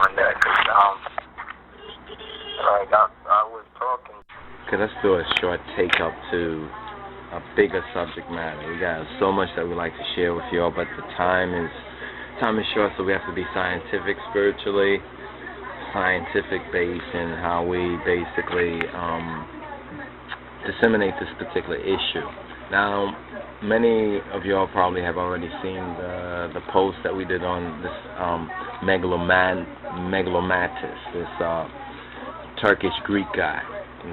on that, because, like, I was talking. Okay, let's do a short take up to a bigger subject matter. We got so much that we like to share with y'all, but the time is short, so we have to be scientific, spiritually, scientific based in how we basically disseminate this particular issue. Now, many of y'all probably have already seen the post that we did on this Megalomatis, this Turkish Greek guy,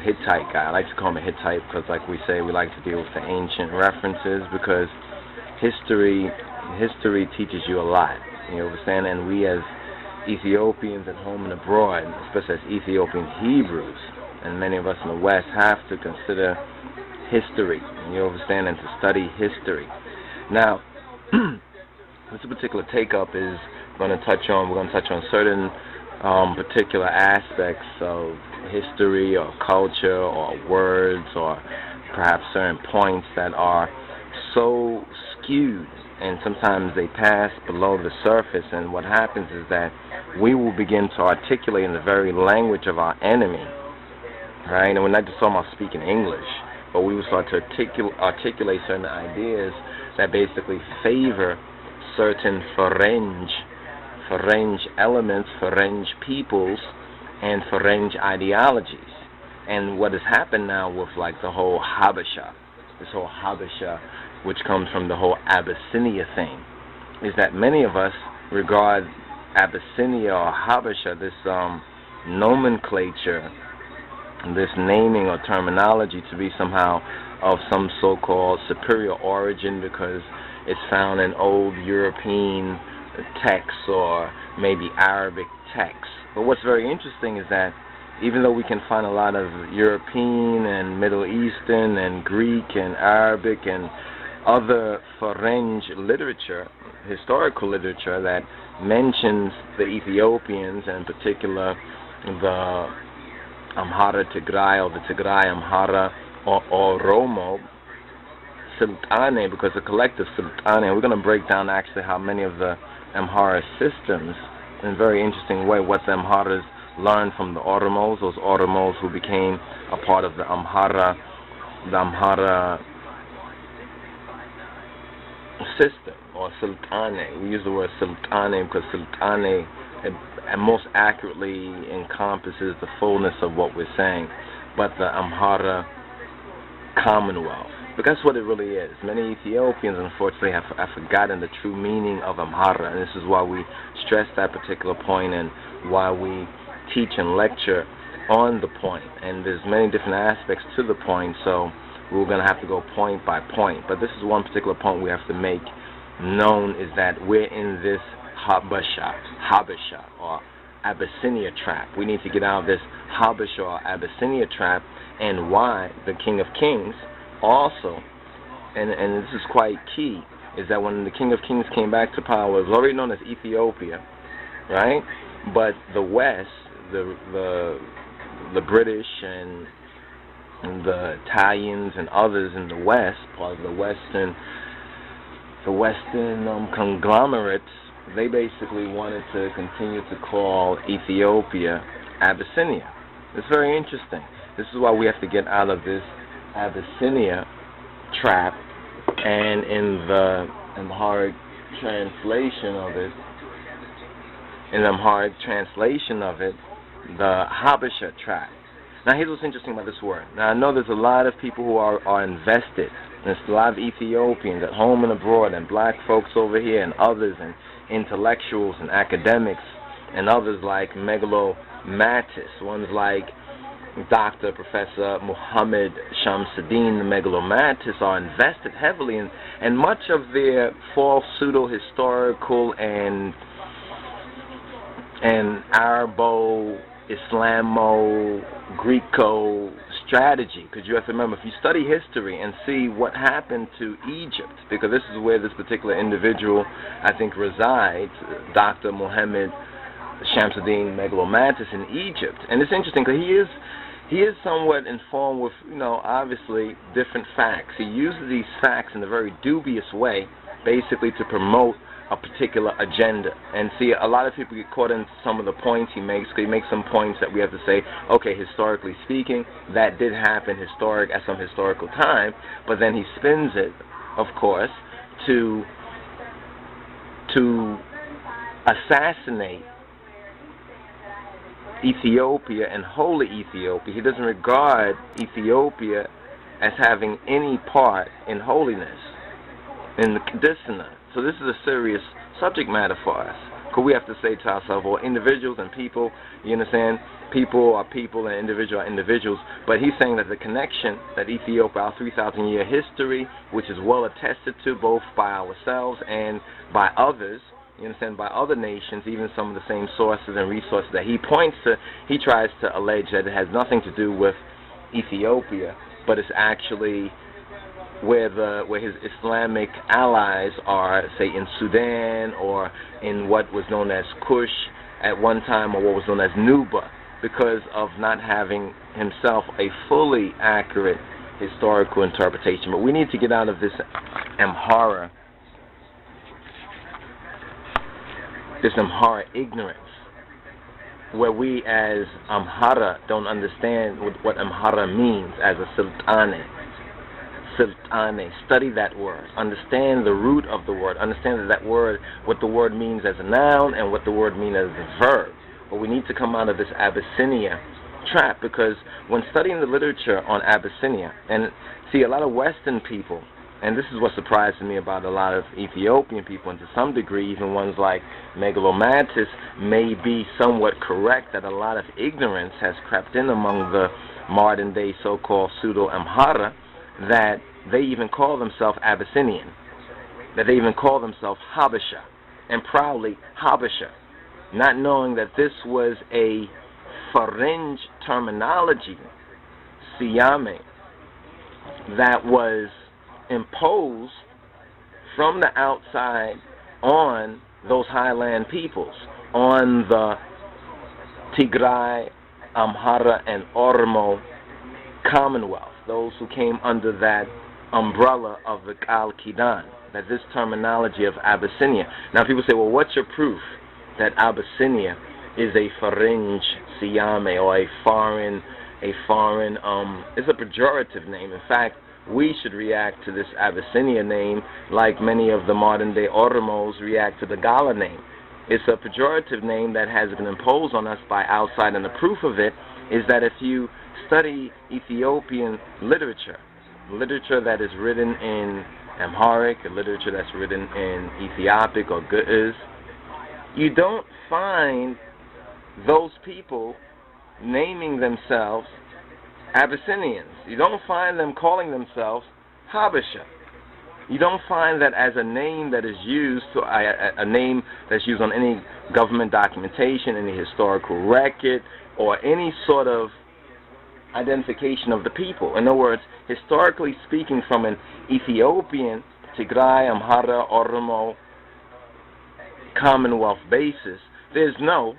Hittite guy. I like to call him a Hittite because, like we say, we like to deal with the ancient references because history teaches you a lot. You understand? And we as Ethiopians at home and abroad, especially as Ethiopian Hebrews, and many of us in the West have to consider history, you understand, and to study history. Now, this particular take-up is we're going to touch on certain particular aspects of history or culture or words or perhaps certain points that are so skewed and sometimes they pass below the surface, and what happens is that we will begin to articulate in the very language of our enemy, right? And we're not just talking about speaking English, but we will start to articulate certain ideas that basically favor certain Ferengi elements, Ferengi peoples, and Ferengi ideologies. And what has happened now with like the whole Habesha, which comes from the whole Abyssinia thing, is that many of us regard Abyssinia or Habesha, this nomenclature, this naming or terminology, to be somehow of some so-called superior origin because it's found in old European texts or maybe Arabic texts. But what's very interesting is that even though we can find a lot of European and Middle Eastern and Greek and Arabic and other Ferengi literature, historical literature that mentions the Ethiopians, and in particular the Amhara Tigray or the Tigray Amhara or Oromo Sultane, because the collective Sultane, we're going to break down actually how many of the Amhara systems in a very interesting way, what the Amharas learned from the Oromos, those Oromos who became a part of the Amhara system, or Sultane. We use the word Sultane because Sultane and most accurately encompasses the fullness of what we're saying, but the Amhara Commonwealth. Because that's what it really is. Many Ethiopians, unfortunately, have forgotten the true meaning of Amhara, and this is why we stress that particular point and why we teach and lecture on the point. And there's many different aspects to the point, so we're going to have to go point by point. But this is one particular point we have to make known, is that we're in this Habesha or Abyssinia trap. We need to get out of this Habesha or Abyssinia trap, and why the King of Kings also, and this is quite key, is that when the King of Kings came back to power, it was already known as Ethiopia, right? But the West, the British and the Italians and others in the West, part of the Western conglomerates, they basically wanted to continue to call Ethiopia Abyssinia. It's very interesting. This is why we have to get out of this Abyssinia trap, and in the Amharic translation of it, the Habesha trap. Now here's what's interesting about this word. Now I know there's a lot of people who are invested. There's a lot of Ethiopians at home and abroad, and black folks over here, and others, and intellectuals and academics, and others like Megalomatis, ones like Dr. Professor Muhammad Shamsuddin, the Megalomatis, are invested heavily in, and much of their false pseudo-historical and Arabo, Islamo, Greco strategy, because you have to remember, if you study history and see what happened to Egypt, because this is where this particular individual, I think, resides, Dr. Muhammad Shamsuddin Megalomatis in Egypt. And it's interesting because he is somewhat informed with, obviously different facts. He uses these facts in a very dubious way, basically to promote a particular agenda. And see, a lot of people get caught in some of the points he makes. He makes some points that we have to say, okay, historically speaking, that did happen at some historical time, but then he spins it, of course, to assassinate Ethiopia and holy Ethiopia. He doesn't regard Ethiopia as having any part in holiness, in the Kadisana. So this is a serious subject matter for us. Because we have to say to ourselves, well, individuals and people, you understand, people are people and individuals are individuals. But he's saying that the connection that Ethiopia, our 3,000-year history, which is well attested to both by ourselves and by others, you understand, by other nations, even some of the same sources and resources that he points to, he tries to allege that it has nothing to do with Ethiopia, but it's actually where his Islamic allies are, say in Sudan or in what was known as Kush at one time, or what was known as Nuba, because of not having himself a fully accurate historical interpretation. But we need to get out of this Amhara ignorance, where we as Amhara don't understand what Amhara means as a sultane. Study that word. Understand the root of the word. Understand that word, what the word means as a noun and what the word means as a verb. But we need to come out of this Abyssinia trap, because when studying the literature on Abyssinia, and see a lot of Western people, and this is what surprised me about a lot of Ethiopian people, and to some degree even ones like Megalomantis may be somewhat correct, that a lot of ignorance has crept in among the modern day so-called pseudo-Amhara, that they even call themselves Abyssinian, that they even call themselves Habesha, and proudly Habesha, not knowing that this was a Faringe terminology, Siyame, that was imposed from the outside on those highland peoples, on the Tigray, Amhara, and Oromo Commonwealth, those who came under that umbrella of the Al Kidan, that this terminology of Abyssinia. Now people say, well, what's your proof that Abyssinia is a Faringe Siyame, or a foreign, it's a pejorative name. In fact, we should react to this Abyssinia name like many of the modern day Oromos react to the Gala name. It's a pejorative name that has been imposed on us by outside, and the proof of it is that if you study Ethiopian literature that is written in Amharic, literature that's written in Ethiopic or Ge'ez, you don't find those people naming themselves Abyssinians. You don't find them calling themselves Habesha. You don't find that as a name that is used, a name that's used on any government documentation, any historical record, or any sort of identification of the people. In other words, historically speaking, from an Ethiopian, Tigray, Amhara, Oromo, Commonwealth basis, there's no,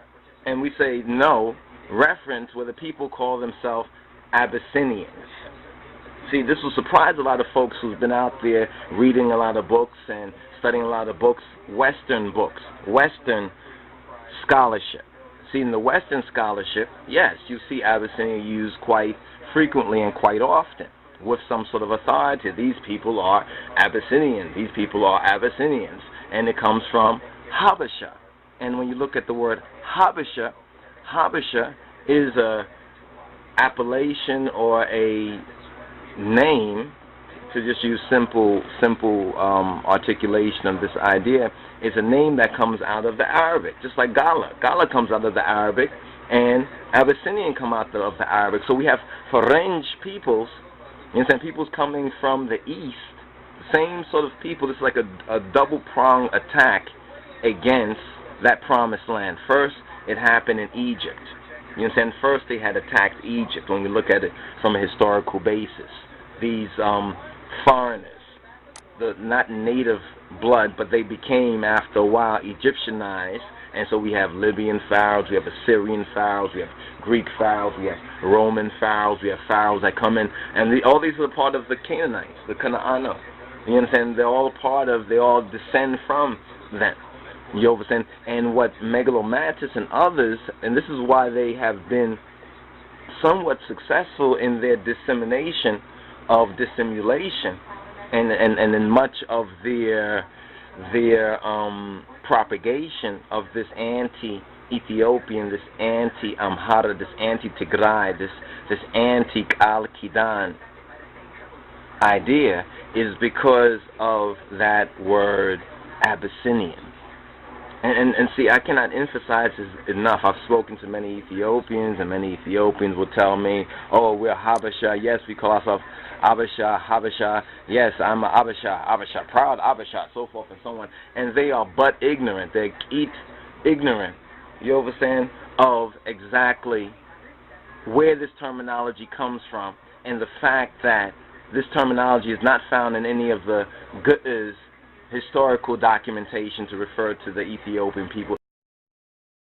and we say no, reference where the people call themselves Abyssinians. See, this will surprise a lot of folks who've been out there reading a lot of books and studying a lot of books, Western scholarship. See, in the Western scholarship, yes, you see Abyssinia used quite frequently and quite often with some sort of authority. These people are Abyssinian. These people are Abyssinians. And it comes from Habesha. And when you look at the word Habesha, Habesha is a appellation or a name, to just use simple articulation of this idea, is a name that comes out of the Arabic, just like Gala. Gala comes out of the Arabic, and Abyssinian come out of the Arabic. So we have Faringe peoples, you understand, peoples coming from the east, same sort of people. It's like a double-pronged attack against that promised land. First, it happened in Egypt. You understand? First, they had attacked Egypt, when we look at it from a historical basis. These foreigners, not native blood, but they became, after a while, Egyptianized. And so we have Libyan pharaohs, we have Assyrian pharaohs, we have Greek pharaohs, we have Roman pharaohs, we have pharaohs that come in. And all these are part of the Canaanites, the Canaano. You understand? They all descend from them. You understand? And what Megalomantis and others, and this is why they have been somewhat successful in their dissemination of dissimulation, and in much of their propagation of this anti-Ethiopian, this anti-Amhara, this anti-Tigray, this anti-Al-Qidan idea, is because of that word Abyssinian. And see, I cannot emphasize this enough. I've spoken to many Ethiopians, and many Ethiopians will tell me, oh, we're Habesha. Yes, we call ourselves Habesha. Yes, I'm a Habesha, proud Habesha, so forth and so on. And they are but ignorant. They're ignorant, you understand, of exactly where this terminology comes from, and the fact that this terminology is not found in any of the historical documentation to refer to the Ethiopian people.